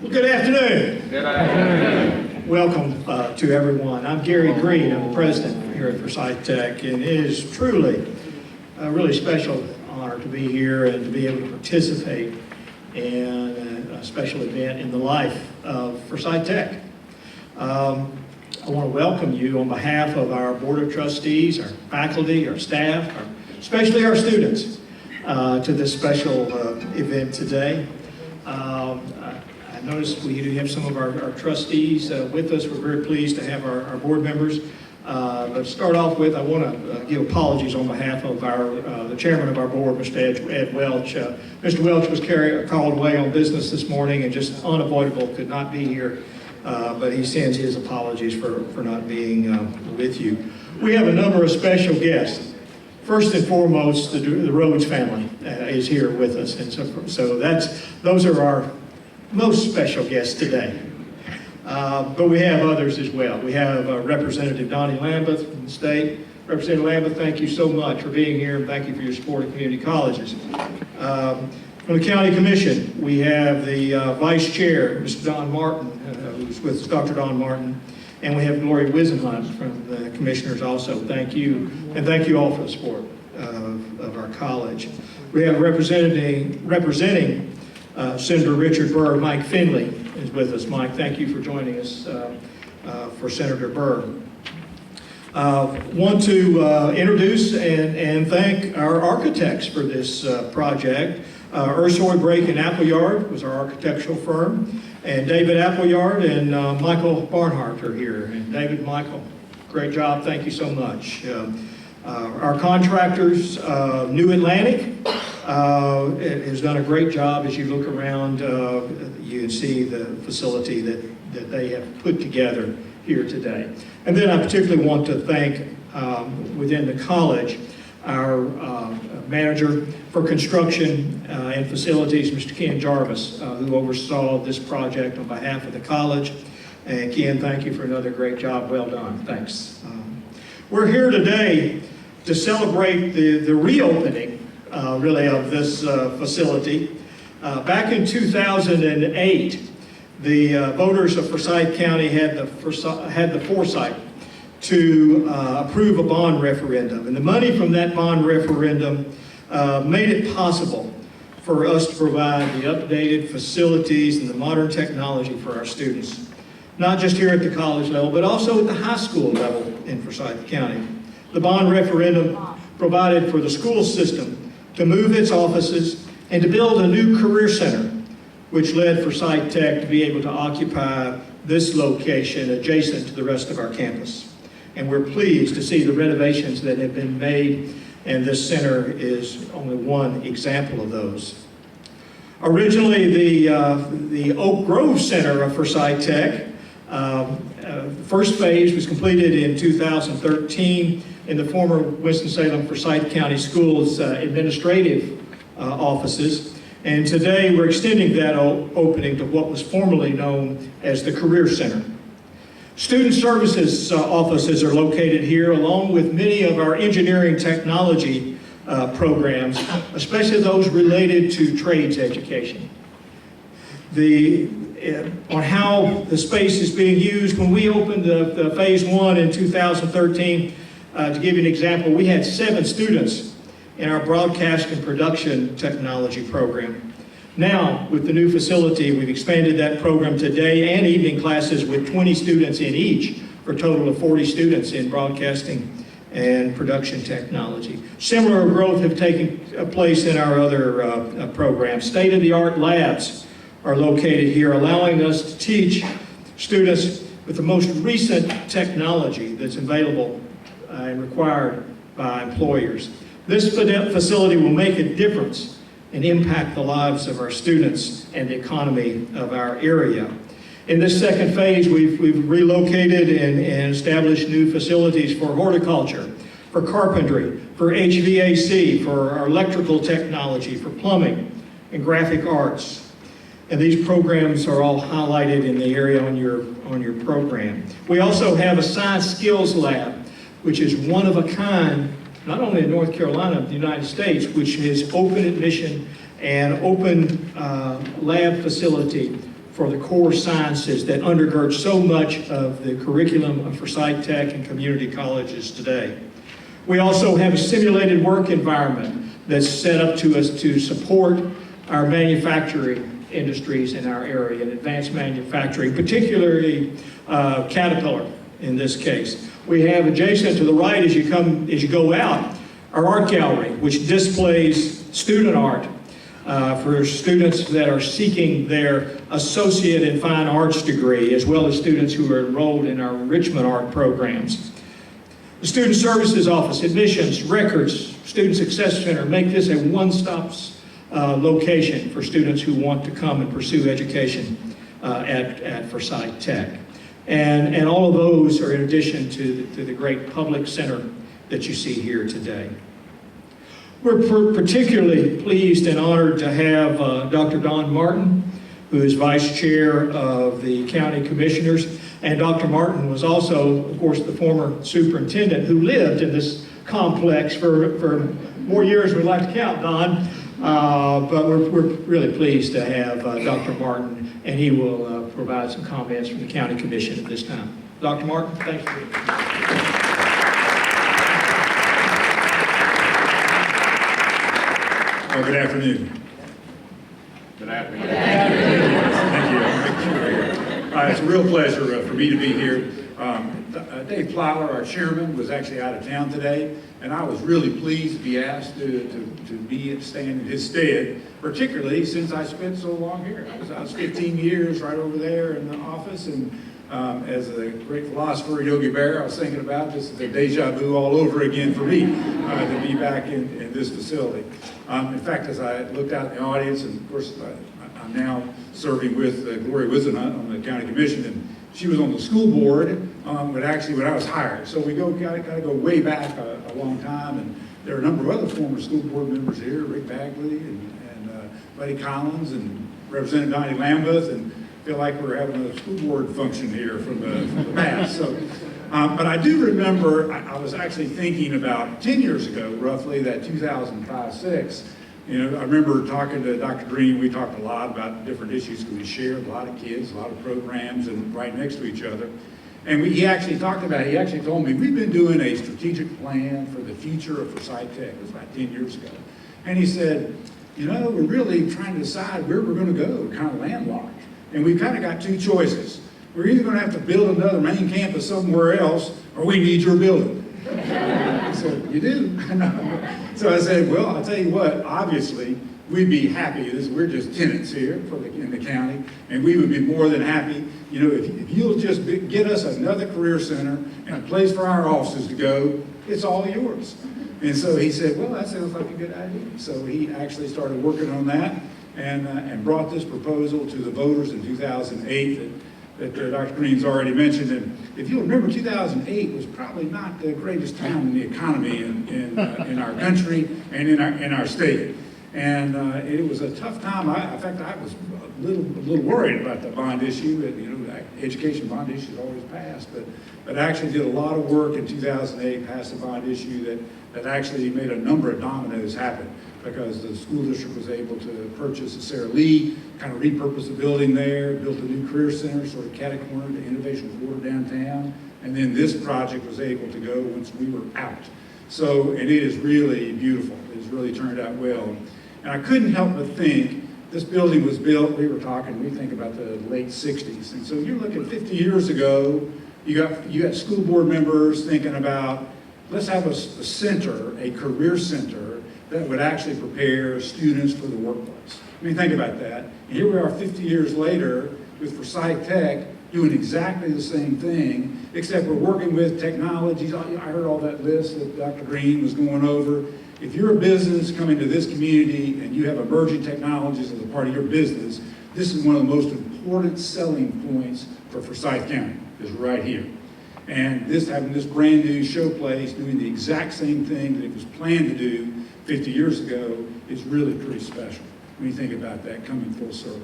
Well, good afternoon. Good afternoon. Welcome to everyone. I'm Gary Green. I'm the president here at Forsyth Tech, and it is truly a really special honor to be here and to be able to participate in a special event in the life of Forsyth Tech. I want to welcome you on behalf of our Board of Trustees, our faculty, our staff, especially our students, to this special event today. I noticed we do have some of our trustees with us. We're very pleased to have our board members. But to start off with, I want to give apologies on behalf of the chairman of our board, Mr. Ed Welch. Mr. Welch was called away on business this morning and just unavoidable, could not be here. But he sends his apologies for not being with you. We have a number of special guests. First and foremost, the Rhodes family is here with us, and so those are our most special guests today. But we have others as well. We have Representative Donnie Lambeth from the state. Representative Lambeth, thank you so much for being here, and thank you for your support of community colleges. From the County Commission, we have the Vice Chair, Mr. Don Martin, who's with us, Dr. Don Martin, and we have Gloria Wisenhunt from the Commissioners also. Thank you, and thank you all for the support of our college. We have representing Senator Richard Burr. Mike Finley is with us. Mike, thank you for joining us for Senator Burr. Want to introduce and thank our architects for this project. Ursoy Brake and Appleyard was our architectural firm, and David Appleyard and Michael Barnhart are here. And David, Michael, great job. Thank you so much. Our contractors, New Atlantic, has done a great job. As you look around, you can see the facility that they have put together here today. And then I particularly want to thank, within the college, our manager for construction and facilities, Mr. Ken Jarvis, who oversaw this project on behalf of the college. And Ken, thank you for another great job. Well done. Thanks. We're here today to celebrate the reopening, really, of this facility. Back in 2008, the voters of Forsyth County had the foresight to approve a bond referendum. And the money from that bond referendum made it possible for us to provide the updated facilities and the modern technology for our students, not just here at the college level, but also at the high school level in Forsyth County. The bond referendum provided for the school system to move its offices and to build a new career center, which led Forsyth Tech to be able to occupy this location adjacent to the rest of our campus. And we're pleased to see the renovations that have been made, and this center is only one example of those. Originally, the Oak Grove Center of Forsyth Tech, the first phase was completed in 2013 in the former Winston-Salem Forsyth County Schools administrative offices. And today we're extending that opening to what was formerly known as the Career Center. Student services offices are located here, along with many of our engineering technology programs, especially those related to trades education. On how the space is being used, when we opened the phase one in 2013, to give you an example, we had 7 students in our broadcast and production technology program. Now, with the new facility, we've expanded that program to day and evening classes with 20 students in each, for a total of 40 students in broadcasting and production technology. Similar growth have taken place in our other programs. State-of-the-art labs are located here, allowing us to teach students with the most recent technology that's available and required by employers. This facility will make a difference and impact the lives of our students and the economy of our area. In this second phase, we've relocated and established new facilities for horticulture, for carpentry, for HVAC, for our electrical technology, for plumbing and graphic arts. And these programs are all highlighted in the area on your program. We also have a science skills lab, which is one of a kind, not only in North Carolina, but the United States, which is open admission and open lab facility for the core sciences that undergird so much of the curriculum of Forsyth Tech and community colleges today. We also have a simulated work environment that's set up to us to support our manufacturing industries in our area, and advanced manufacturing, particularly Caterpillar in this case. We have adjacent to the right as you go out, our art gallery, which displays student art for students that are seeking their associate in fine arts degree, as well as students who are enrolled in our enrichment art programs. The Student Services Office, admissions, records, Student Success Center make this a one-stop location for students who want to come and pursue education at Forsyth Tech. And all of those are in addition to the great public center that you see here today. We're particularly pleased and honored to have Dr. Don Martin, who is Vice Chair of the County Commissioners. And Dr. Martin was also, of course, the former superintendent who lived in this complex for more years than we'd like to count, Don. But we're really pleased to have Dr. Martin, and he will provide some comments from the County Commission at this time. Dr. Martin, thank you. Well, good afternoon. Good afternoon. Thank you. It's a real pleasure for me to be here. Dave Plyler, our chairman, was actually out of town today, and I was really pleased to be asked to stand in his stead, particularly since I spent so long here. I was 15 years right over there in the office, and as the great philosopher Yogi Berra, I was thinking about this is a deja vu all over again for me to be back in this facility. In fact, as I looked out in the audience, and of course I'm now serving with Gloria Wisenhunt on the County Commission, and she was on the school board, but actually when I was hired. So we gotta go way back a long time, and there are a number of other former school board members here, Rick Bagley and Buddy Collins and Representative Donnie Lambeth, and feel like we're having a school board function here from the past. So, but I do remember, I was actually thinking about 10 years ago, roughly, that 2005-06, I remember talking to Dr. Green. We talked a lot about different issues because we shared a lot of kids, a lot of programs, and right next to each other. And he actually told me, we've been doing a strategic plan for the future of Forsyth Tech. It was about 10 years ago. And he said, we're really trying to decide where we're going to go, kind of landlocked. And we've kind of got two choices. We're either going to have to build another main campus somewhere else, or we need your building. I said, you do? So I said, well, I'll tell you what, obviously, we'd be happy. We're just tenants here in the county, and we would be more than happy, if you'll just get us another career center and a place for our offices to go, it's all yours. And so he said, well, that sounds like a good idea. So he actually started working on that and brought this proposal to the voters in 2008 that Dr. Green's already mentioned. And if you'll remember, 2008 was probably not the greatest time in the economy in our country and in our state. And it was a tough time. In fact, I was a little worried about the bond issue. Education bond issue is always passed, but actually did a lot of work in 2008, passed a bond issue that actually made a number of dominoes happen, because the school district was able to purchase the Sarah Lee, kind of repurpose the building there, built a new career center, sort of catty-cornered to Innovation Quarter downtown, and then this project was able to go once we were out. So, and it is really beautiful. It's really turned out well. And I couldn't help but think, this building was built, we think about the late 60s. And so you're looking 50 years ago, you got school board members thinking about, let's have a center, a career center, that would actually prepare students for the workplace. I mean, think about that. And here we are 50 years later with Forsyth Tech doing exactly the same thing, except we're working with technologies. I heard all that list that Dr. Green was going over. If you're a business coming to this community and you have emerging technologies as a part of your business, this is one of the most important selling points for Forsyth County, is right here. And having this brand new showplace doing the exact same thing that it was planned to do 50 years ago is really pretty special when you think about that coming full circle.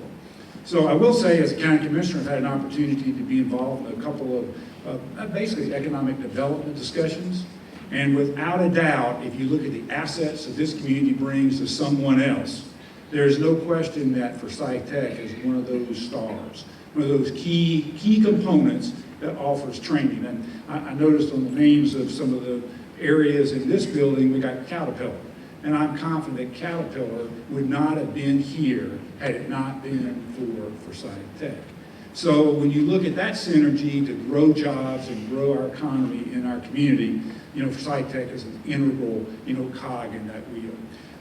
So I will say, as a county commissioner, I've had an opportunity to be involved in a couple of basically economic development discussions. And without a doubt, if you look at the assets that this community brings to someone else, there's no question that Forsyth Tech is one of those stars, one of those key components that offers training. And I noticed on the names of some of the areas in this building, we got Caterpillar. And I'm confident Caterpillar would not have been here had it not been for Forsyth Tech. So when you look at that synergy to grow jobs and grow our economy in our community, Forsyth Tech is an integral, cog in that wheel.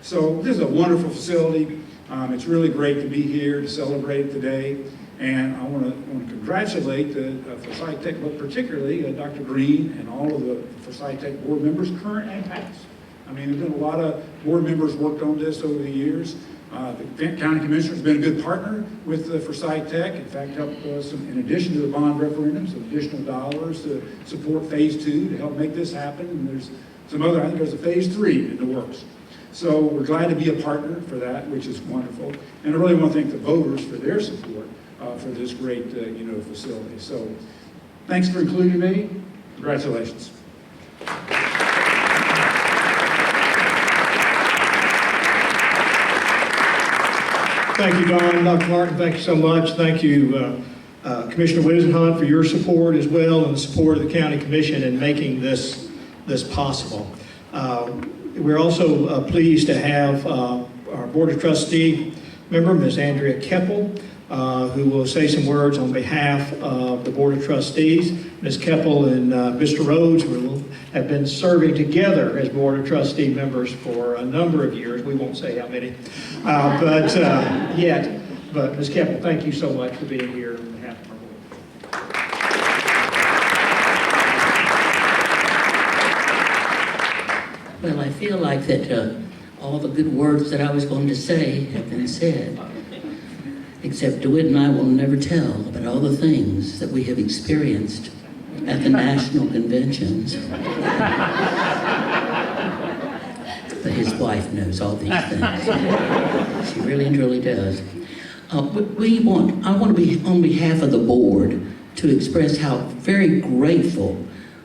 So this is a wonderful facility. It's really great to be here to celebrate today. And I want to congratulate the Forsyth Tech, but particularly Dr. Green and all of the Forsyth Tech board members, current and past. I mean, there's been a lot of board members worked on this over the years. The county commissioner has been a good partner with Forsyth Tech. In fact, helped us, in addition to the bond referendum, some additional dollars to support phase 2 to help make this happen. And there's some other, I think there's a phase 3 in the works. So we're glad to be a partner for that, which is wonderful. And I really want to thank the voters for their support for this great, facility. So thanks for including me. Congratulations. Thank you, Don. Dr. Martin, thank you so much. Thank you, Commissioner Wisenhunt, for your support as well, and the support of the County Commission in making this possible. We're also pleased to have our Board of Trustee member, Ms. Andrea Keppel, who will say some words on behalf of the Board of Trustees. Ms. Keppel and Mr. Rhodes have been serving together as Board of Trustee members for a number of years. We won't say how many, yet. But Ms. Keppel, thank you so much for being here on behalf of our board. Well, I feel like that all the good words that I was going to say have been said. Except Dewitt and I will never tell about all the things that we have experienced at the national conventions. But his wife knows all these things. She really and truly does. I want to be on behalf of the board to express how very grateful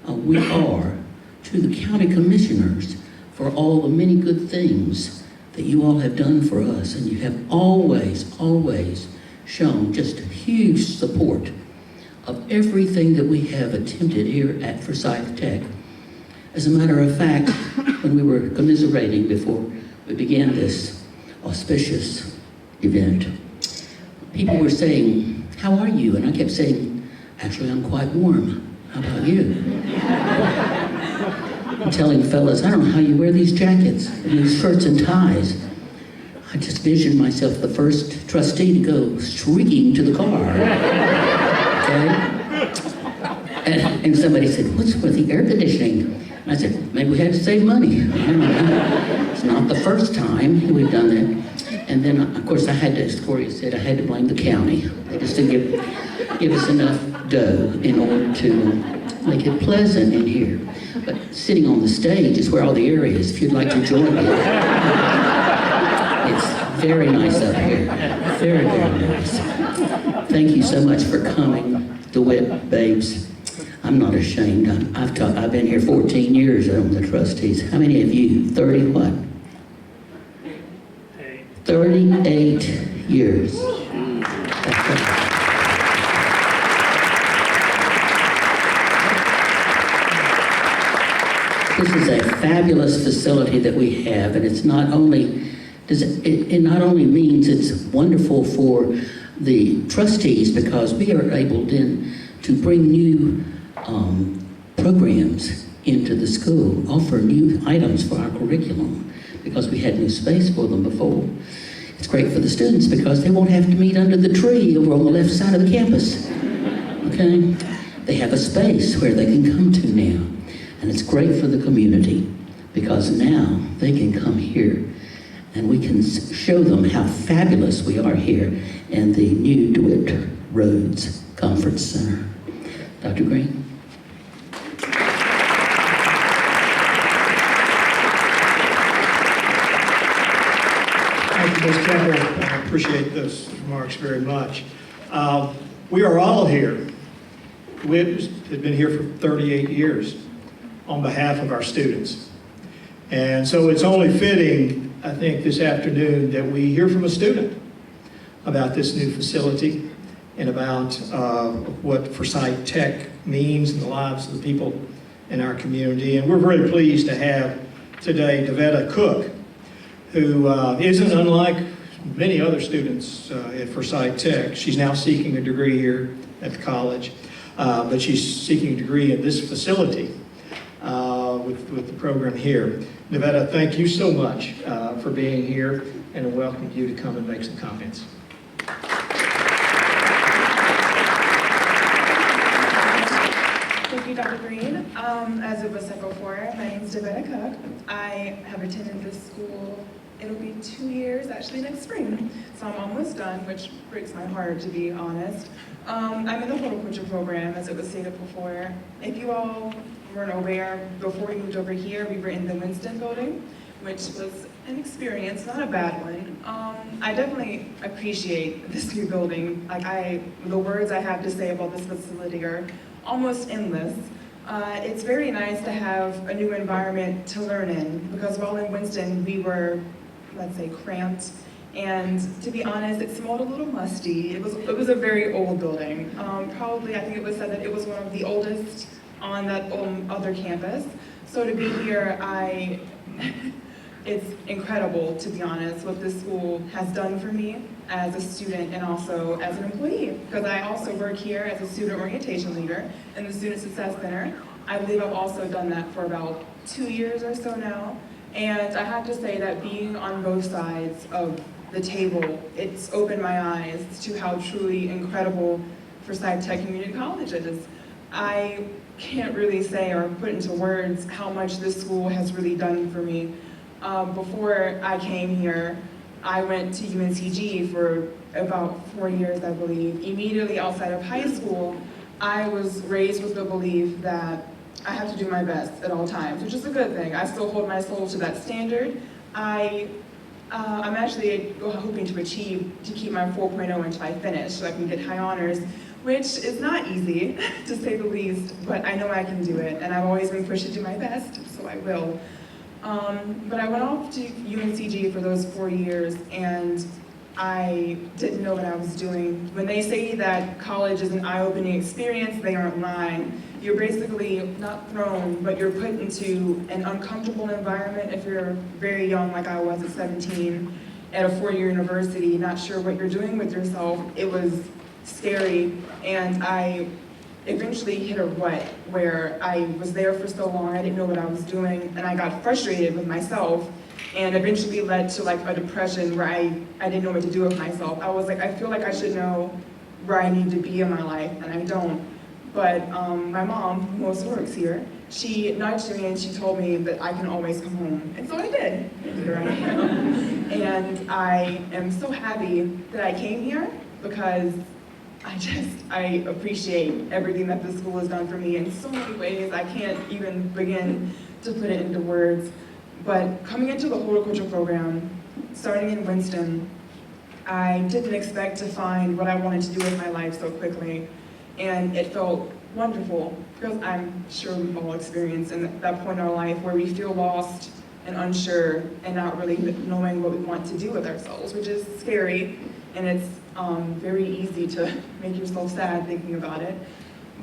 we are to the county commissioners for all the many good things that you all have done for us, and you have always shown just a huge support of everything that we have attempted here at Forsyth Tech. As a matter of fact, when we were commiserating before we began this auspicious event, people were saying, "How are you?" And I kept saying, "Actually, I'm quite warm. How about you?" I'm telling fellas, I don't know how you wear these jackets and these shirts and ties. I just visioned myself the first trustee to go shrieking to the car. Okay? And somebody said, "What's with the air conditioning?" And I said, "Maybe we had to save money." It's not the first time we've done that. And then, of course, as Corey said, I had to blame the county. They just didn't give us enough dough in order to make it pleasant in here. But sitting on the stage is where all the air is, if you'd like to join me. It's very nice up here. Very, very nice. Thank you so much for coming, DeWitt babes. I'm not ashamed. I've been here 14 years on the trustees. How many of you? 30 what? 38 years. That's right. This is a fabulous facility that we have, and it not only means it's wonderful for the trustees because we are able then to bring new programs into the school, offer new items for our curriculum because we had no space for them before. It's great for the students because they won't have to meet under the tree over on the left side of the campus. Okay? They have a space where they can come to now. And it's great for the community because now they can come here and we can show them how fabulous we are here in the new Dewitt Rhodes Conference Center. Dr. Green? Thank you, Ms. Keppel. I appreciate those remarks very much. We are all here. We have been here for 38 years on behalf of our students. And so it's only fitting I think this afternoon that we hear from a student about this new facility and about what Forsyth Tech means in the lives of the people in our community. And we're very pleased to have today Dewitt Cook, who isn't unlike many other students at Forsyth Tech. She's now seeking a degree here at the college, but she's seeking a degree in this facility with the program here. Dewitt, thank you so much for being here, and I welcome you to come and make some comments. Thank you, Dr. Green. As it was said before, my name is Dewitt Cook. I have attended this school, it'll be 2 years actually next spring, so I'm almost done, which breaks my heart, to be honest. I'm in the horticulture program, as it was stated before. If you all weren't aware, before we moved over here, we were in the Winston building, which was an experience, not a bad one. I definitely appreciate this new building. The words I have to say about this facility are almost endless. It's very nice to have a new environment to learn in, because while in Winston, we were, let's say, cramped, and to be honest, it smelled a little musty. It was a very old building. Probably, I think it was said that it was one of the oldest on that other campus. So to be here, it's incredible, to be honest, what this school has done for me as a student and also as an employee, because I also work here as a student orientation leader in the Student Success Center. I believe I've also done that for about 2 years or so now. And I have to say that being on both sides of the table, it's opened my eyes to how truly incredible Forsyth Tech Community College is. I can't really say or put into words how much this school has really done for me. Before I came here, I went to UNCG for about 4 years, I believe. Immediately outside of high school, I was raised with the belief that I have to do my best at all times, which is a good thing. I still hold my soul to that standard. I'm actually hoping to keep my 4.0 until I finish, so I can get high honors, which is not easy, to say the least, but I know I can do it, and I've always been pushed to do my best, so I will. But I went off to UNCG for those 4 years, and I didn't know what I was doing. When they say that college is an eye-opening experience, they aren't lying. You're basically not thrown, but you're put into an uncomfortable environment if you're very young, like I was at 17, at a 4-year university, not sure what you're doing with yourself. It was scary, and I eventually hit a rut where I was there for so long, I didn't know what I was doing, and I got frustrated with myself, and eventually led to like a depression where I didn't know what to do with myself. I was like, I feel like I should know where I need to be in my life, and I don't. But my mom, who also works here, she nudged me and she told me that I can always come home. And so I did. And here I am. And I am so happy that I came here, because I appreciate everything that the school has done for me in so many ways. I can't even begin to put it into words. But coming into the horticulture program, starting in Winston, I didn't expect to find what I wanted to do with my life so quickly. And it felt wonderful, because I'm sure we've all experienced in that point in our life where we feel lost and unsure and not really knowing what we want to do with ourselves, which is scary, and it's very easy to make yourself sad thinking about it.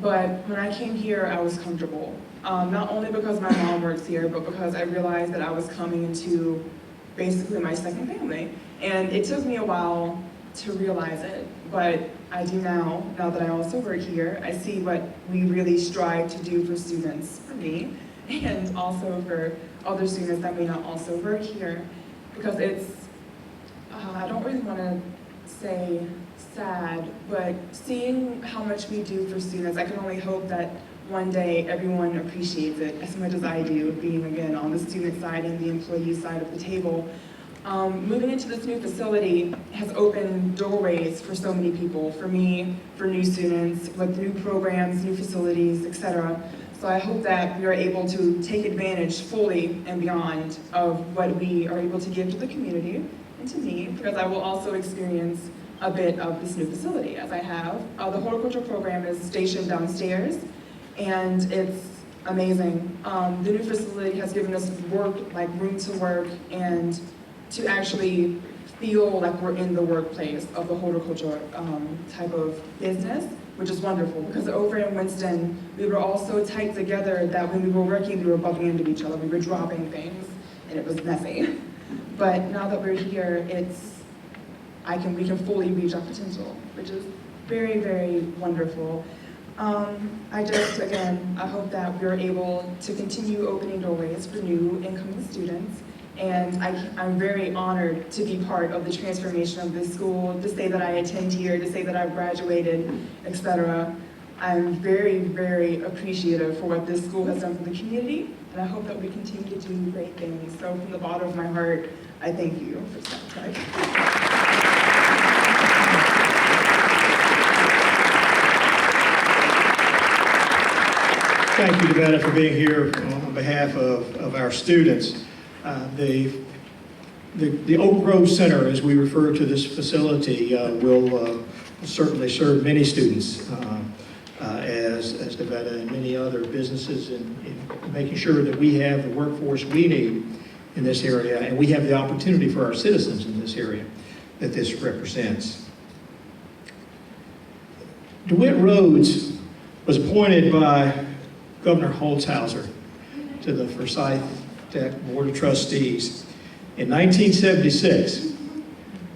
But when I came here, I was comfortable. Not only because my mom works here, but because I realized that I was coming into basically my second family. And it took me a while to realize it, but I do now that I also work here. I see what we really strive to do for students, for me, and also for other students that may not also work here, because it's, I don't really want to say sad, but seeing how much we do for students, I can only hope that one day everyone appreciates it as much as I do, being again on the student side and the employee side of the table. Moving into this new facility has opened doorways for so many people, for me, for new students, with new programs, new facilities, etc. So I hope that we are able to take advantage fully and beyond of what we are able to give to the community and to me, because I will also experience a bit of this new facility, as I have. The horticulture program is stationed downstairs, and it's amazing. The new facility has given us room to work, and to actually feel like we're in the workplace of the horticulture type of business, which is wonderful, because over in Winston, we were all so tight together that when we were working, we were bumping into each other, we were dropping things, and it was messy. But now that we're here, we can fully reach our potential, which is very, very wonderful. I hope that we're able to continue opening doorways for new incoming students. And I'm very honored to be part of the transformation of this school, to say that I attend here, to say that I've graduated, etc. I'm very, very appreciative for what this school has done for the community, and I hope that we continue to do great things. So from the bottom of my heart, I thank you for that. Thank you, Dewitt, for being here on behalf of our students. The Oak Grove Center, as we refer to this facility, will certainly serve many students, as Dewitt and many other businesses, in making sure that we have the workforce we need in this area, and we have the opportunity for our citizens in this area that this represents. Dewitt Rhodes was appointed by Governor Holtzhauser to the Forsyth Tech Board of Trustees in 1976.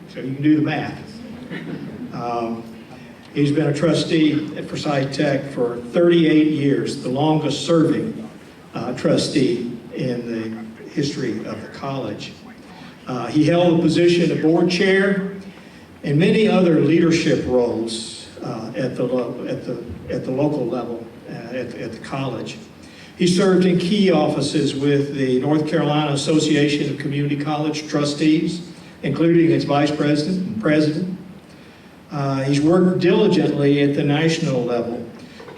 So you can do the math. He's been a trustee at Forsyth Tech for 38 years, the longest serving trustee in the history of the college. He held the position of board chair and many other leadership roles at the local level at the college. He served in key offices with the North Carolina Association of Community College Trustees, including its vice president and president. He's worked diligently at the national level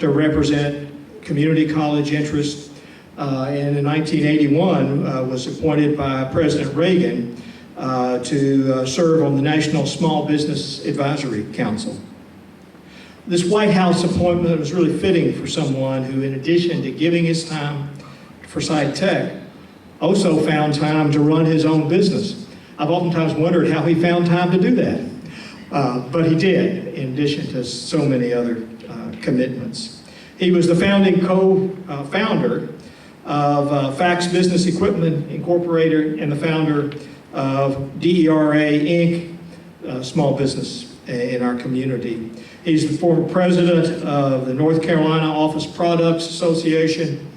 to represent community college interests, and in 1981 was appointed by President Reagan to serve on the National Small Business Advisory Council. This White House appointment was really fitting for someone who, in addition to giving his time to Forsyth Tech, also found time to run his own business. I've oftentimes wondered how he found time to do that, but he did, in addition to so many other commitments. He was the founding co-founder of Fax Business Equipment Incorporated and the founder of DERA Inc., small business in our community. He's the former president of the North Carolina Office Products Association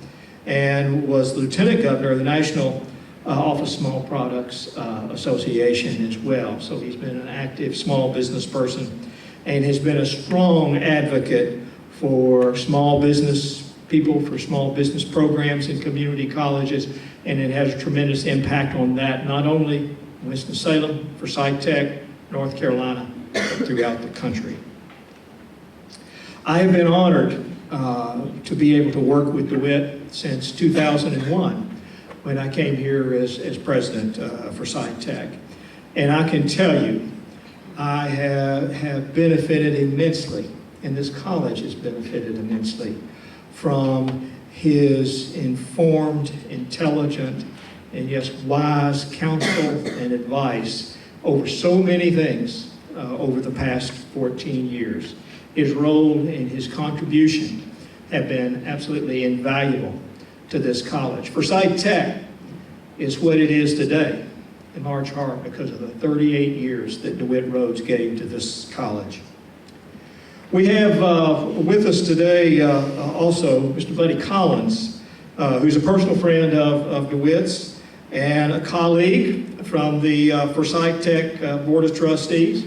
and was lieutenant governor of the National Office Small Products Association as well. So he's been an active small business person and has been a strong advocate for small business people, for small business programs in community colleges, and it has a tremendous impact on that, not only Winston-Salem, Forsyth Tech, North Carolina, but throughout the country. I have been honored to be able to work with Dewitt since 2001 when I came here as president of Forsyth Tech. And I can tell you, I have benefited immensely, and this college has benefited immensely from his informed, intelligent, and yes, wise counsel and advice over so many things over the past 14 years. His role and his contribution have been absolutely invaluable to this college. Forsyth Tech is what it is today, in large part because of the 38 years that Dewitt Rhodes gave to this college. We have with us today also Mr. Buddy Collins, who's a personal friend of Dewitt's and a colleague from the Forsyth Tech Board of Trustees.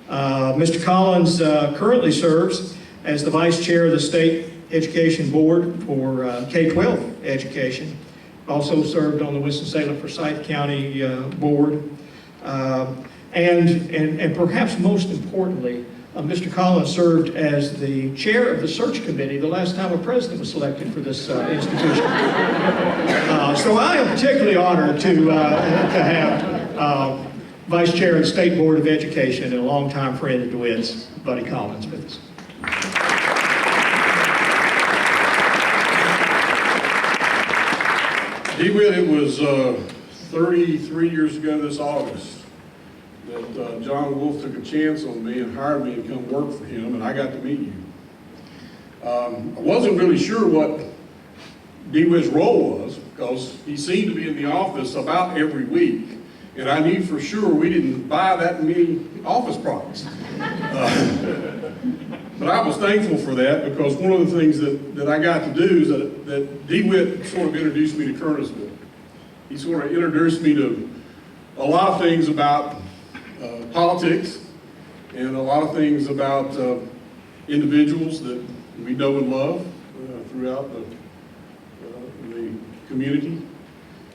Mr. Collins currently serves as the Vice Chair of the State Education Board for K-12 education. Also served on the Winston-Salem Forsyth County Board. And perhaps most importantly, Mr. Collins served as the chair of the search committee the last time a president was selected for this institution. So I am particularly honored to have Vice Chair of the State Board of Education and a longtime friend of DeWitt's, Buddy Collins, with us. Dewitt, it was 33 years ago this August that John Wolf took a chance on me and hired me to come work for him, and I got to meet you. I wasn't really sure what Dewitt's role was, because he seemed to be in the office about every week, and I knew for sure we didn't buy that many office products. But I was thankful for that, because one of the things that I got to do is that Dewitt sort of introduced me to Kernersville. He sort of introduced me to a lot of things about politics and a lot of things about individuals that we know and love throughout the community.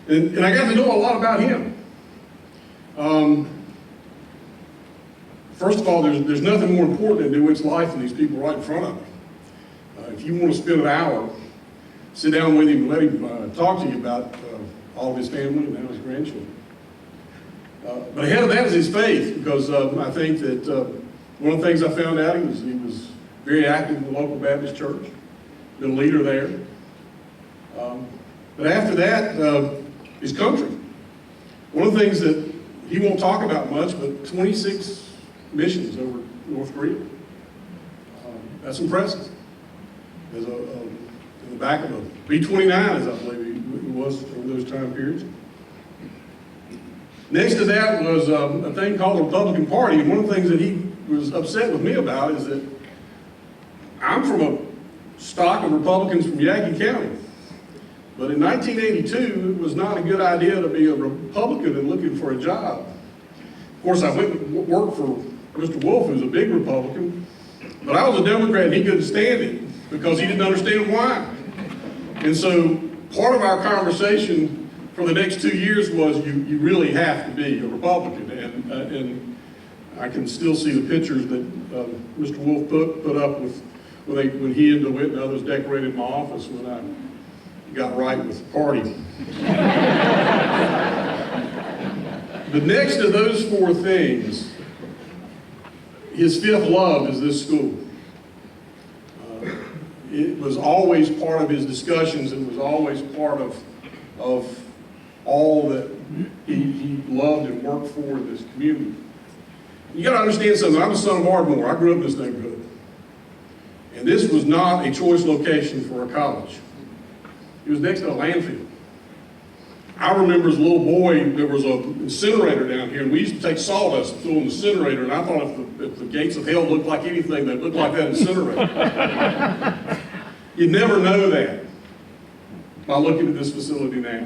And I got to know a lot about him. First of all, there's nothing more important in Dewitt's life than these people right in front of him. If you want to spend an hour, sit down with him and let him talk to you about all of his family and now his grandchildren. But ahead of that is his faith, because I think that one of the things I found out, he was very active in the local Baptist church, been a leader there. But after that, his country. One of the things that he won't talk about much, but 26 missions over North Korea. That's impressive. There's in the back of a B-29, as I believe it was over those time periods. Next to that was a thing called the Republican Party, and one of the things that he was upset with me about is that I'm from a stock of Republicans from Yaqui County. But in 1982, it was not a good idea to be a Republican and looking for a job. Of course, I went and worked for Mr. Wolf, who's a big Republican, but I was a Democrat and he couldn't stand it because he didn't understand why. And so part of our conversation for the next 2 years was you really have to be a Republican. And I can still see the pictures that Mr. Wolf put up with when he and DeWitt and others decorated my office when I got right with the party. But next to those four things, his fifth love is this school. It was always part of his discussions. It was always part of all that he loved and worked for in this community. You got to understand something. I'm a son of Ardmore. I grew up in this neighborhood. And this was not a choice location for a college. It was next to a landfill. I remember as a little boy, there was an incinerator down here, and we used to take sawdust and throw in the incinerator, and I thought if the gates of hell looked like anything, they looked like that incinerator. You'd never know that by looking at this facility now.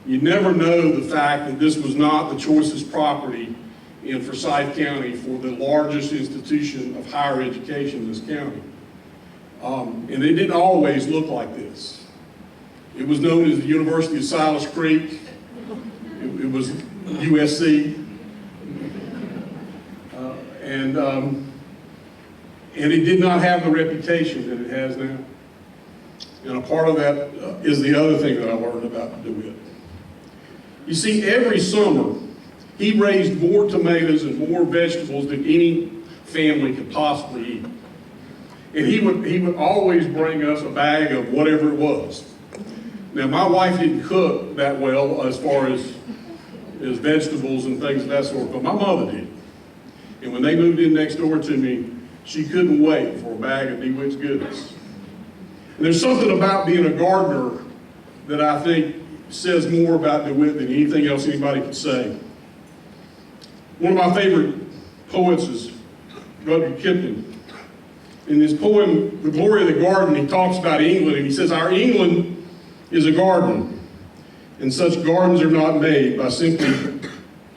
You never know the fact that this was not the choicest property in Forsyth County for the largest institution of higher education in this county. And it didn't always look like this. It was known as the University of Silas Creek. It was USC. And it did not have the reputation that it has now. And a part of that is the other thing that I learned about DeWitt. You see, every summer, he raised more tomatoes and more vegetables than any family could possibly eat. And he would always bring us a bag of whatever it was. Now, my wife didn't cook that well as far as vegetables and things of that sort, but my mother did. And when they moved in next door to me, she couldn't wait for a bag of DeWitt's goodness. And there's something about being a gardener that I think says more about DeWitt than anything else anybody could say. One of my favorite poets is Rudyard Kipling. In his poem, The Glory of the Garden, he talks about England, and he says, "Our England is a garden, and such gardens are not made by simply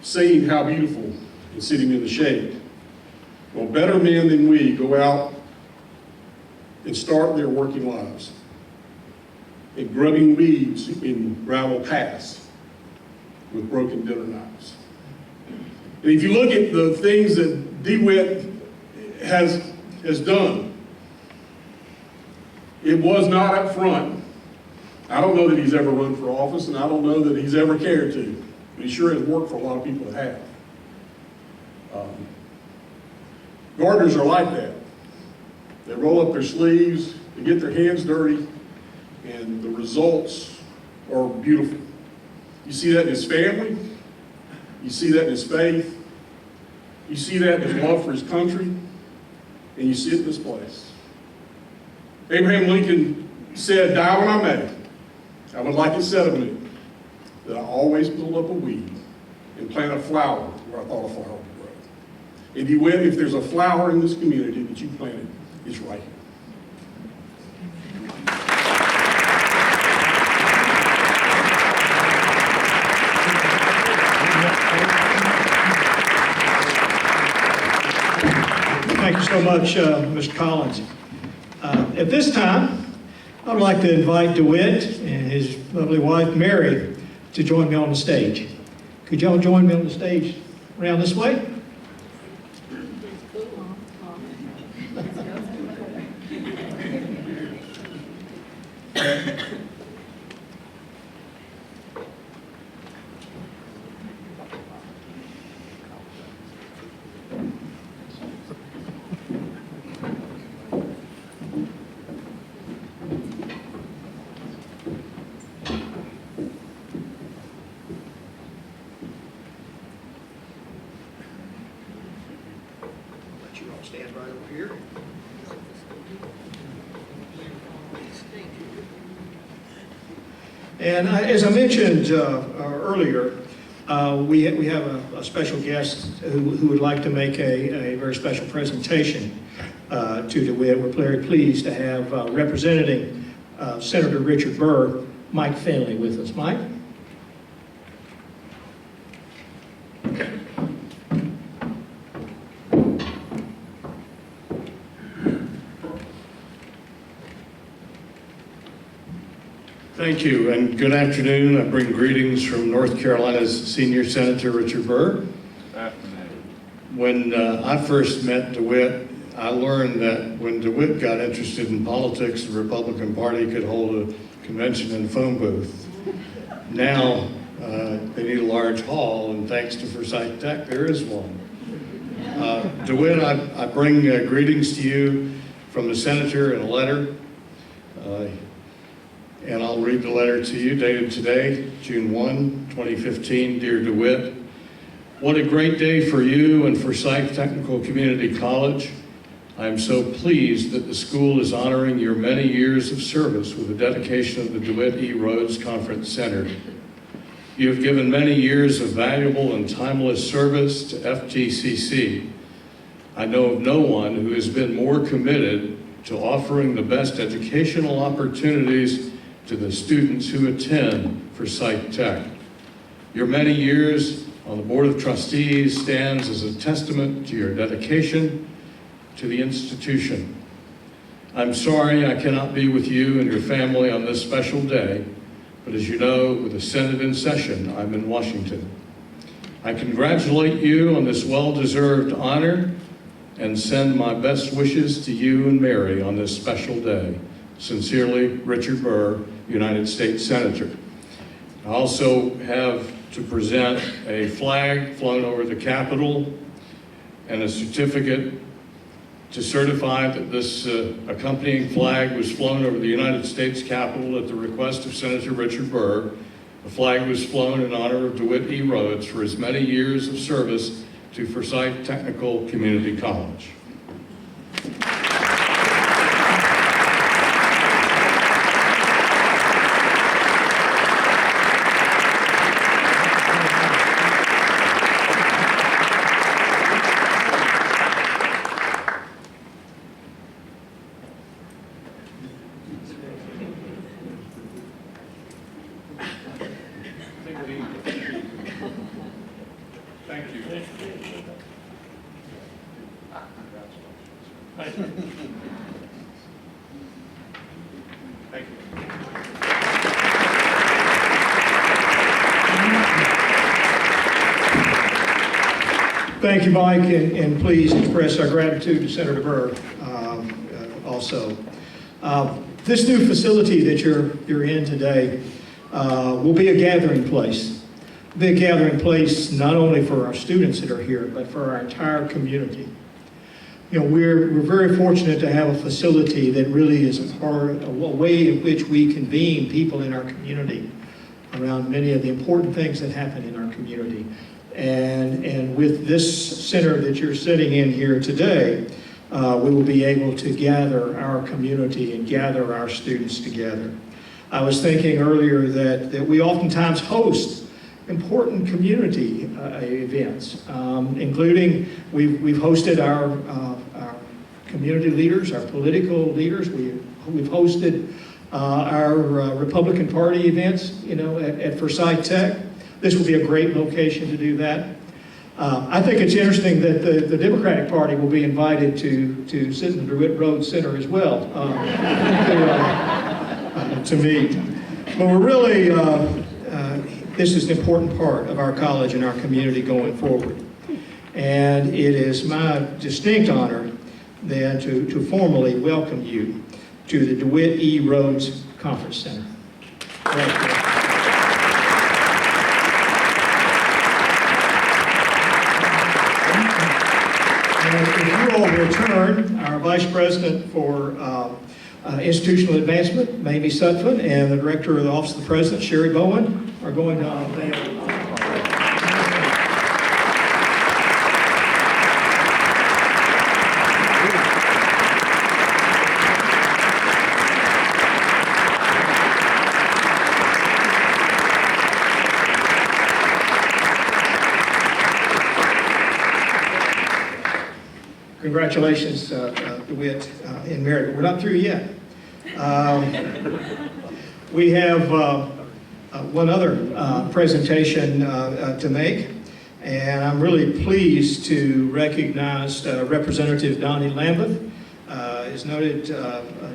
saying how beautiful and sitting in the shade. Well, better men than we go out and start their working lives and grubbing weeds in gravel paths with broken dinner knives." And if you look at the things that DeWitt has done, it was not up front. I don't know that he's ever run for office, and I don't know that he's ever cared to. But he sure has worked for a lot of people that have. Gardeners are like that. They roll up their sleeves, they get their hands dirty, and the results are beautiful. You see that in his family. You see that in his faith. You see that in his love for his country. And you see it in this place. Abraham Lincoln said, "Die when I may. I would like it said of me that I always pull up a weed and plant a flower where I thought a flower would grow." And if there's a flower in this community that you planted, it's right here. Thank you so much, Mr. Collins. At this time, I'd like to invite Dewitt and his lovely wife, Mary, to join me on the stage. Could y'all join me on the stage around this way? Let you all stand right over here. And as I mentioned earlier, we have a special guest who would like to make a very special presentation to DeWitt. We're very pleased to have representing Senator Richard Burr, Mike Finley, with us. Mike? Thank you, and good afternoon. I bring greetings from North Carolina's Senior Senator Richard Burr. When I first met DeWitt, I learned that when DeWitt got interested in politics, the Republican Party could hold a convention in a phone booth. Now, they need a large hall, and thanks to Forsyth Tech, there is one. DeWitt, I bring greetings to you from the Senator in a letter. And I'll read the letter to you, dated today, June 1, 2015. Dear DeWitt, what a great day for you and Forsyth Technical Community College. I am so pleased that the school is honoring your many years of service with the dedication of the Dewitt E. Rhodes Conference Center. You have given many years of valuable and timeless service to FTCC. I know of no one who has been more committed to offering the best educational opportunities to the students who attend Forsyth Tech. Your many years on the Board of Trustees stands as a testament to your dedication to the institution. I'm sorry I cannot be with you and your family on this special day, but as you know, with the Senate in session, I'm in Washington. I congratulate you on this well-deserved honor and send my best wishes to you and Mary on this special day. Sincerely, Richard Burr, United States Senator. I also have to present a flag flown over the Capitol and a certificate to certify that this accompanying flag was flown over the United States Capitol at the request of Senator Richard Burr. The flag was flown in honor of Dewitt E. Rhodes for his many years of service to Forsyth Technical Community College. Thank you. Thank you. Thank you, Mike, and please express our gratitude to Senator Burr also. This new facility that you're in today will be a gathering place. Be a gathering place not only for our students that are here, but for our entire community. You know, we're very fortunate to have a facility that really is a way in which we convene people in our community around many of the important things that happen in our community. And with this center that you're sitting in here today, we will be able to gather our community and gather our students together. I was thinking earlier that we oftentimes host important community events, including we've hosted our community leaders, our political leaders. We've hosted our Republican Party events, at Forsyth Tech. This will be a great location to do that. I think it's interesting that the Democratic Party will be invited to sit in the Dewitt Rhodes Center as well to meet. But we're really, this is an important part of our college and our community going forward. And it is my distinct honor then to formally welcome you to the Dewitt E. Rhodes Conference Center. And if you all will turn, our Vice President for Institutional Advancement, Mamie Sutphin, and the Director of the Office of the President, Sherry Bowen, are going to unveil. Congratulations, DeWitt, in merit. We're not through yet. We have one other presentation to make, and I'm really pleased to recognize Representative Donnie Lambeth. As noted,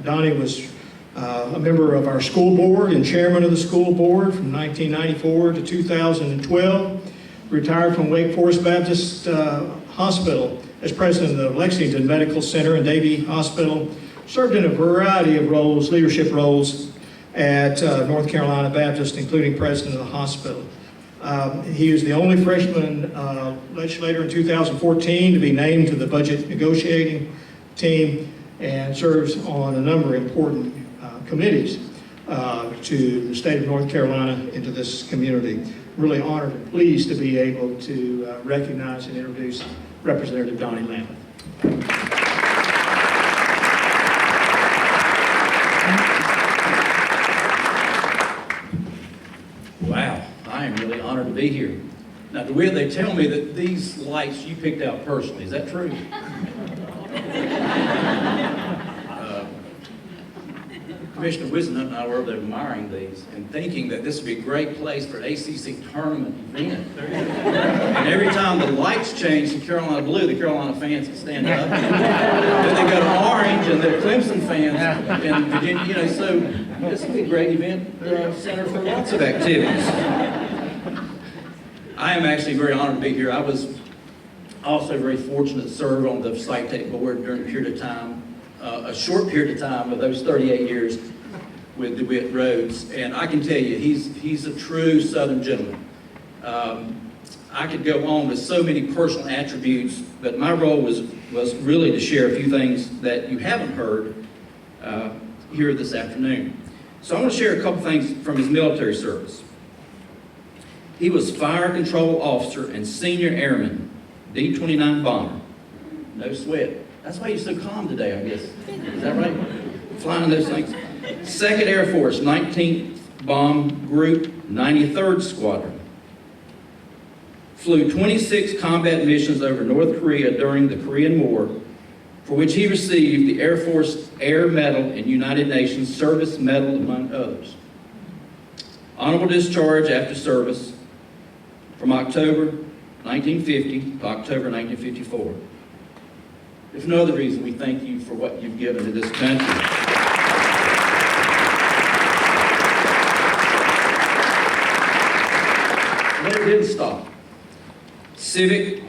Donnie was a member of our school board and chairman of the school board from 1994 to 2012, retired from Wake Forest Baptist Hospital as president of the Lexington Medical Center and Davie Hospital, served in a variety of roles, leadership roles at North Carolina Baptist, including president of the hospital. He was the only freshman legislator in 2014 to be named to the budget negotiating team and serves on a number of important committees to the state of North Carolina and to this community. Really honored and pleased to be able to recognize and introduce Representative Donnie Lambeth. Wow, I am really honored to be here. Now, DeWitt, they tell me that these lights you picked out personally. Is that true? Commissioner Wisnut and I were over there admiring these and thinking that this would be a great place for an ACC tournament event. And every time the lights change to Carolina blue, the Carolina fans can stand up. Then they go to orange, and they're Clemson fans and Virginia. So this would be a great event center for lots of activities. I am actually very honored to be here. I was also very fortunate to serve on the Forsyth Tech board during a period of time, a short period of time of those 38 years with DeWitt Rhodes, and I can tell you, he's a true Southern gentleman. I could go on with so many personal attributes, but my role was really to share a few things that you haven't heard here this afternoon. So I want to share a couple things from his military service. He was fire control officer and senior airman, D-29 bomber. No sweat. That's why you're so calm today, I guess. Is that right? Flying those things. 2nd Air Force, 19th Bomb Group, 93rd Squadron. Flew 26 combat missions over North Korea during the Korean War, for which he received the Air Force Air Medal and United Nations Service Medal, among others. Honorable discharge after service from October 1950 to October 1954. If no other reason, we thank you for what you've given to this country. But it didn't stop. Civic,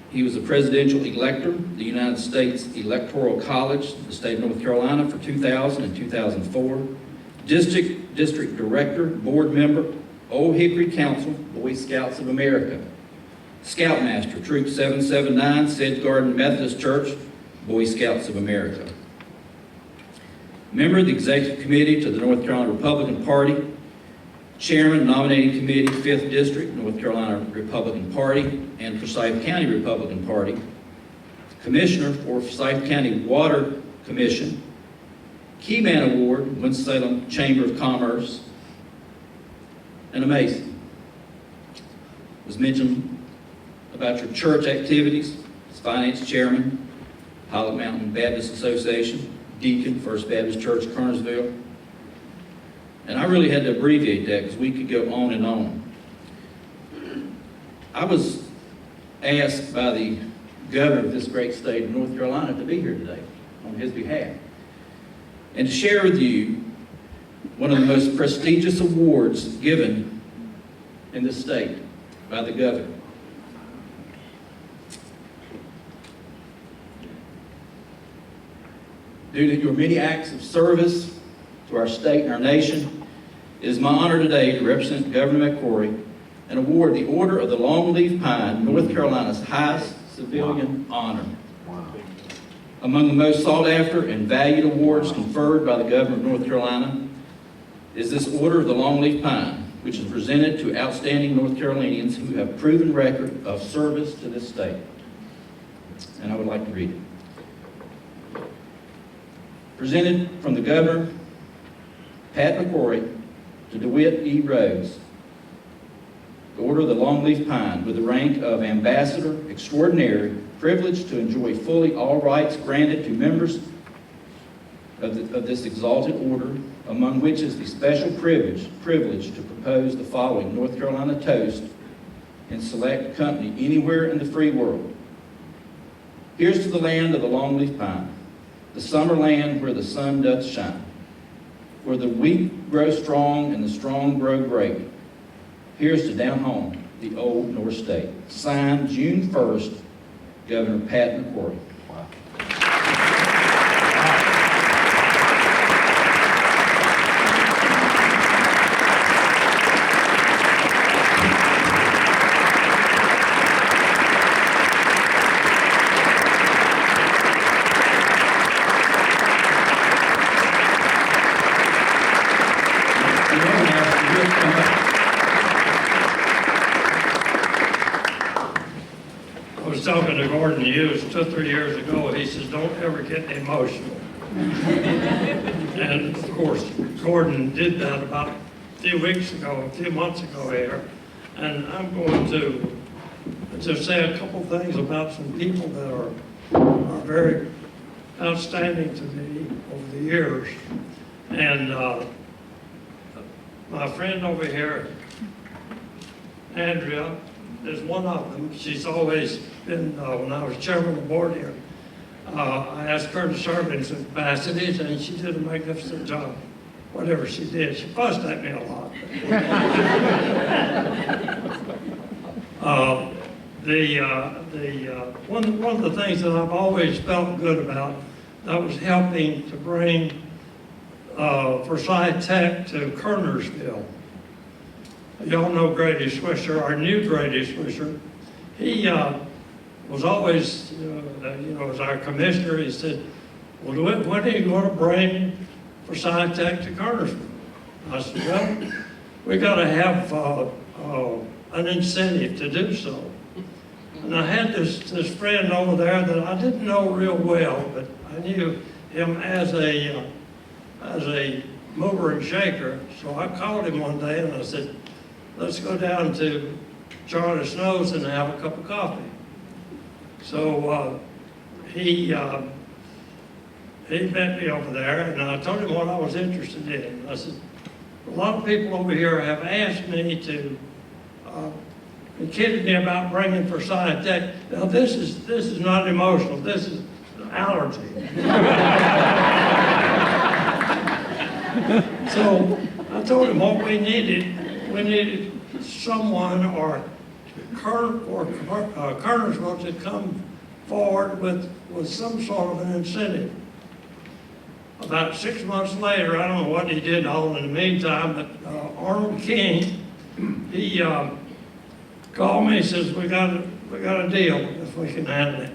he was a presidential elector, the United States Electoral College, the state of North Carolina for 2000 and 2004. District Director, Board Member, Old Hickory Council, Boy Scouts of America. Scoutmaster, Troop 779, Sedge Garden Methodist Church, Boy Scouts of America. Member of the Executive Committee to the North Carolina Republican Party, Chairman, Nominating Committee, 5th District, North Carolina Republican Party, and Forsyth County Republican Party. Commissioner for Forsyth County Water Commission. Keyman Award, Winston-Salem Chamber of Commerce. And amazing. Was mentioned about your church activities. As Finance Chairman, Pilot Mountain Baptist Association, Deacon, First Baptist Church, Kernersville. And I really had to abbreviate that because we could go on and on. I was asked by the governor of this great state of North Carolina to be here today on his behalf and to share with you one of the most prestigious awards given in the state by the governor. Due to your many acts of service to our state and our nation, it is my honor today to represent Governor McCrory and award the Order of the Longleaf Pine, North Carolina's highest civilian honor. Among the most sought after and valued awards conferred by the Governor of North Carolina is this Order of the Longleaf Pine, which is presented to outstanding North Carolinians who have proven record of service to this state. And I would like to read it. Presented from the Governor, Pat McCrory, to Dewitt E. Rhoades, the Order of the Longleaf Pine, with the rank of Ambassador Extraordinary, privileged to enjoy fully all rights granted to members of this exalted order, among which is the special privilege to propose the following North Carolina toast in select company anywhere in the free world. Here's to the land of the longleaf pine, the summer land where the sun doth shine, where the weak grow strong and the strong grow great. Here's to down home, the old North State. Signed June 1st, Governor Pat McCrory. I was talking to Gordon Hughes 2 or 3 years ago. He says, don't ever get emotional. And of course, Gordon did that about a few months ago here. And I'm going to just say a couple things about some people that are very outstanding to me over the years. And my friend over here, Andrea, is one of them. She's always been, when I was chairman of the board here, I asked her to serve in some capacities, and she did a magnificent job, whatever she did. She fussed at me a lot. One of the things that I've always felt good about, that was helping to bring Forsyth Tech to Kernersville. Y'all know Grady Swisher, our new Grady Swisher. He was always, as our commissioner, he said, well, when are you going to bring Forsyth Tech to Kernersville? I said, well, we got to have an incentive to do so. And I had this friend over there that I didn't know real well, but I knew him as a mover and shaker. So I called him one day and I said, let's go down to Charlie Snow's and have a cup of coffee. So he met me over there, and I told him what I was interested in. I said, a lot of people over here have asked me to, and kidded me about bringing Forsyth Tech. Now this is not emotional, this is an allergy. So I told him what we needed someone or Kernersville to come forward with some sort of an incentive. About 6 months later, I don't know what he did all in the meantime, but Arnold King, he called me and says, we got a deal if we can handle it.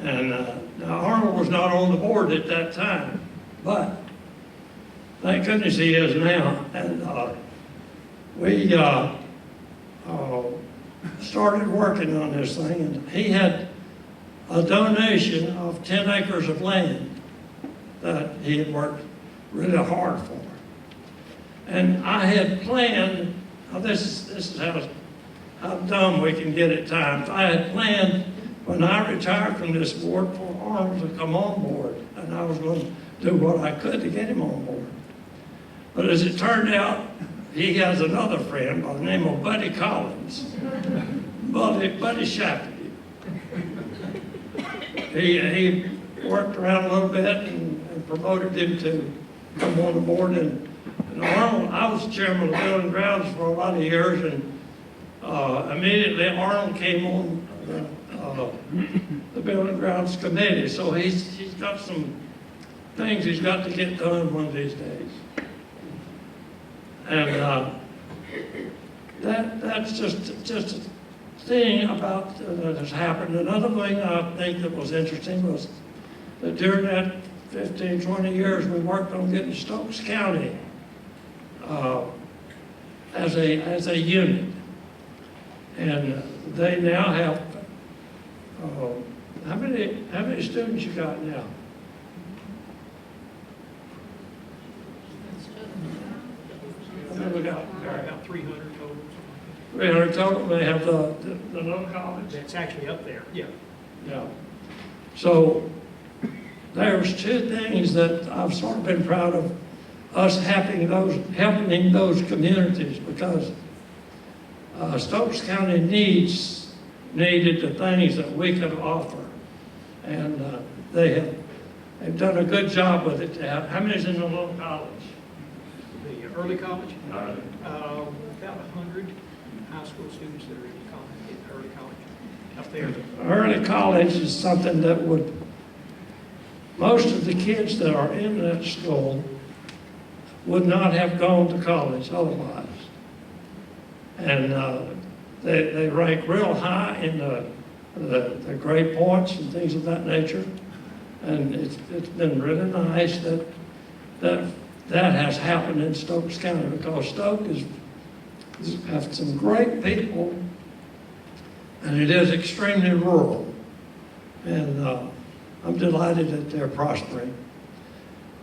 And now Arnold was not on the board at that time, but thank goodness he is now. And we started working on this thing, and he had a donation of 10 acres of land that he had worked really hard for. And I had planned, now this is how dumb we can get at times. I had planned when I retired from this board for Arnold to come on board, and I was going to do what I could to get him on board. But as it turned out, he has another friend by the name of Buddy Collins, Buddy Shapley. He worked around a little bit and promoted him to come on the board. And Arnold, I was chairman of the Building Grounds for a lot of years, and immediately Arnold came on the Building Grounds Committee. So he's got some things he's got to get done one of these days. And that's just a thing about that has happened. Another thing I think that was interesting was that during that 15, 20 years, we worked on getting Stokes County as a unit. And they now have, how many students you got now? We got about 300 total. 300 total. They have the little college. That's actually up there. Yeah. Yeah. So there's two things that I've sort of been proud of us helping those communities, because Stokes County needed the things that we could offer, and they've done a good job with it. How many's in the little college? The early college? About 100 high school students that are in early college up there. Early college is something that most of the kids that are in that school would not have gone to college otherwise. And they rank real high in the grade points and things of that nature. And it's been really nice that has happened in Stokes County, because Stokes has some great people, and it is extremely rural. And I'm delighted that they're prospering.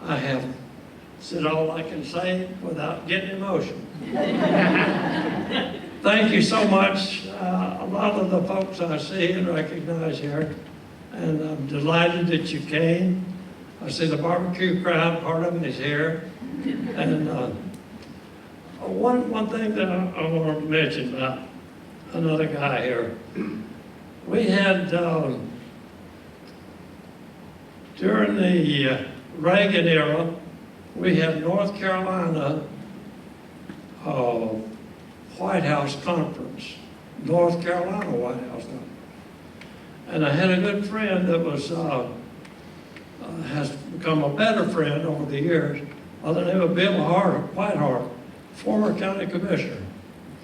I have said all I can say without getting emotional. Thank you so much. A lot of the folks I see and recognize here, and I'm delighted that you came. I see the barbecue crowd, part of them is here. And one thing that I want to mention about another guy here. We had, during the Reagan era, we had North Carolina White House Conference, North Carolina White House Conference. And I had a good friend that has become a better friend over the years, by the name of Bill Whitehart, former county commissioner.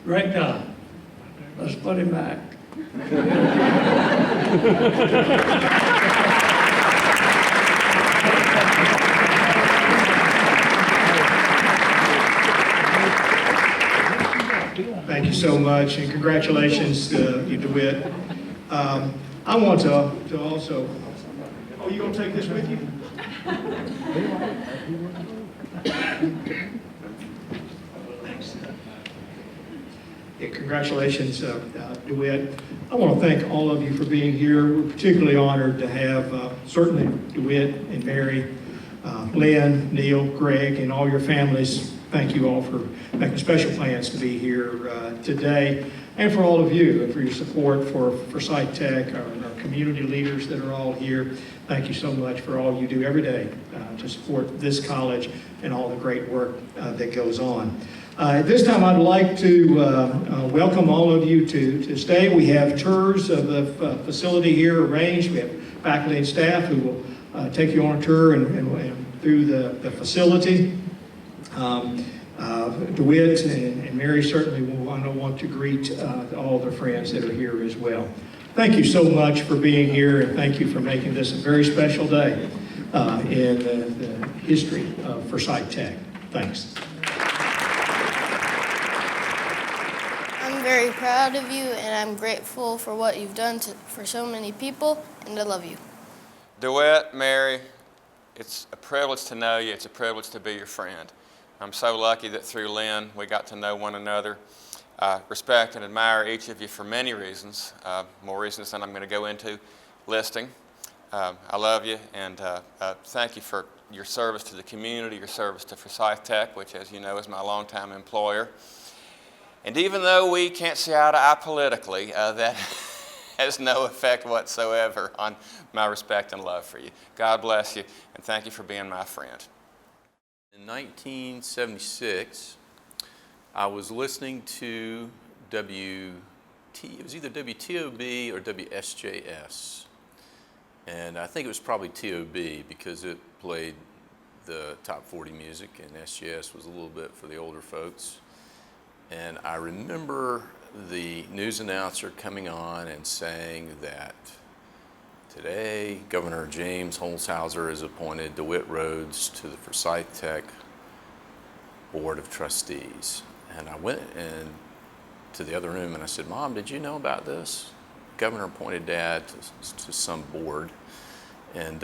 Great guy. Let's put him back. Thank you so much, and congratulations to you, Dewitt. I want to also, oh, you gonna take this with you? Thanks. Yeah, congratulations, Dewitt. I want to thank all of you for being here. We're particularly honored to have certainly Dewitt and Mary, Lynn, Neil, Greg, and all your families. Thank you all for making special plans to be here today, and for all of you and for your support for Forsyth Tech, our community leaders that are all here. Thank you so much for all you do every day to support this college and all the great work that goes on. At this time, I'd like to welcome all of you to stay. We have tours of the facility here arranged. We have faculty and staff who will take you on a tour and through the facility. DeWitt and Mary certainly will want to greet all their friends that are here as well. Thank you so much for being here, and thank you for making this a very special day in the history of Forsyth Tech. Thanks. very proud of you, and I'm grateful for what you've done for so many people, and I love you. Dewitt, Mary, it's a privilege to know you. It's a privilege to be your friend. I'm so lucky that through Lynn we got to know one another. Respect and admire each of you for many reasons, more reasons than I'm going to go into listing. I love you, and thank you for your service to the community, your service to Forsyth Tech, which, as you know, is my longtime employer. And even though we can't see eye to eye politically, that has no effect whatsoever on my respect and love for you. God bless you, and thank you for being my friend. In 1976, I was listening to it was either WTOB or WSJS. And I think it was probably TOB because it played the top 40 music, and SJS was a little bit for the older folks. And I remember the news announcer coming on and saying that today Governor James Holshouser has appointed Dewitt Rhoades to the Forsyth Tech Board of Trustees. And I went to the other room and I said, Mom, did you know about this? Governor appointed Dad to some board. And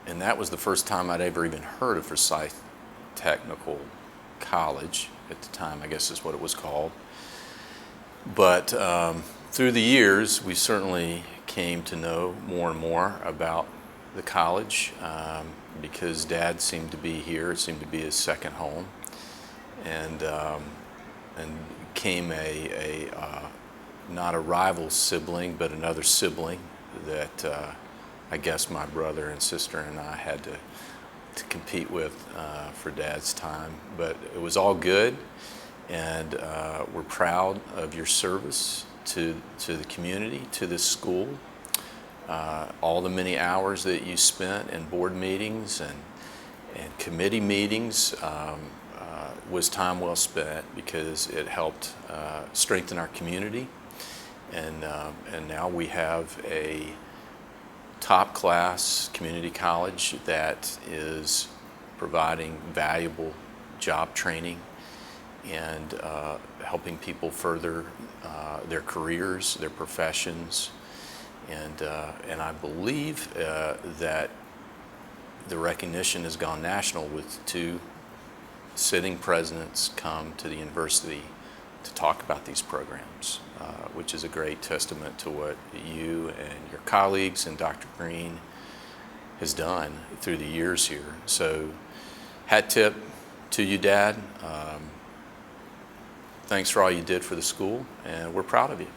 that was the first time I'd ever even heard of Forsyth Technical College. At the time, I guess is what it was called. But through the years, we certainly came to know more and more about the college because Dad seemed to be here. It seemed to be his second home, and became not a rival sibling, but another sibling that I guess my brother and sister and I had to compete with for Dad's time. But it was all good, and we're proud of your service to the community, to this school, all the many hours that you spent in board meetings and committee meetings was time well spent because it helped strengthen our community, and now we have a top-class community college that is providing valuable job training and helping people further their careers, their professions, and I believe that the recognition has gone national with 2 sitting presidents come to the university to talk about these programs, which is a great testament to what you and your colleagues and Dr. Green has done through the years here. So hat tip to you, Dad. Thanks for all you did for the school, and we're proud of you.